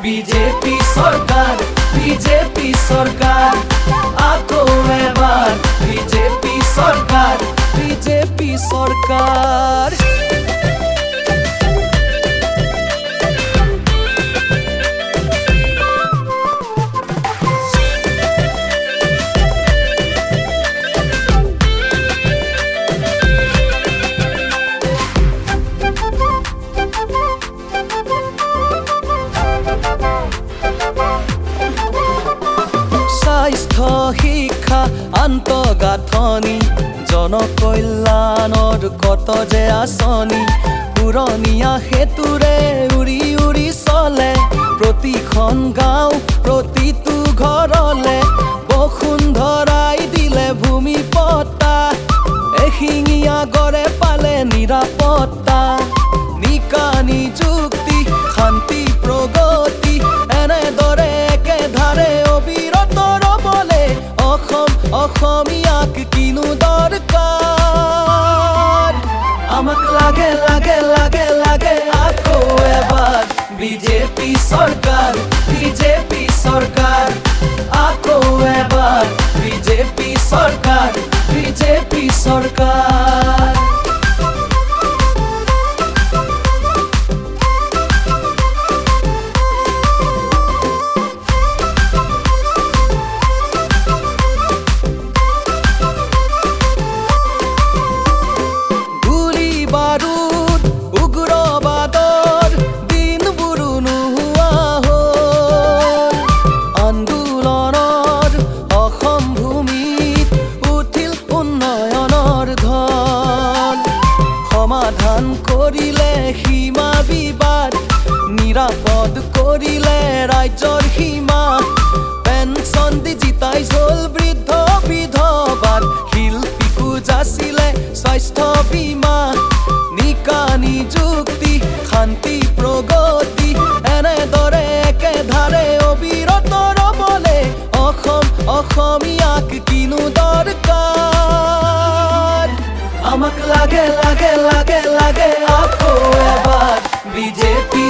BJP সৰকাৰ, BJP সৰকাৰ, আকৌ এবাৰ BJP সৰকাৰ, BJP সৰকাৰ। স্বাস্থ্য শিক্ষা আন্তঃগাঁথনি জনকল্যাণৰ কত যে আঁচনি পুৰণীয়া সেতুৰে উৰি উৰি চলে প্ৰতিখন গাঁও প্ৰতিটো ঘৰলে বসুন্ধৰাই দিলে ভূমি পট্টা এশিঙীয়া গড়ে পালে নিৰাপত্তা নিকা নিযুক্তি শান্তি প্ৰগতি এনেদৰে একেধাৰে অবিৰত ৰবলে অসমীয়াক কিনো দৰকাৰ আমাক লাগে লাগে লাগে লাগে আকৌ এবাৰ বিজেপি সৰকাৰ, বিজেপি সৰকাৰ, আকৌ এবাৰ বিজেপি সৰকাৰ, বিজেপি সৰকাৰ। সমাধান কৰিলে সীমা বিবাদ নিৰাপদ কৰিলে ৰাজ্যৰ সীমা পেঞ্চন ডিজিটাইজ হ'ল বৃদ্ধ বিধৱাত শিল্পীকো যাচিলে স্বাস্থ্য বীমা নিকা নিযুক্তি শান্তি প্ৰগতি এনেদৰে একেধাৰে অবিৰত ৰবলে অসমীয়াক কিনো দৰকাৰ আমাক লাগে লাগে লাগে লাগে আকৌ এবাৰ বিজেপি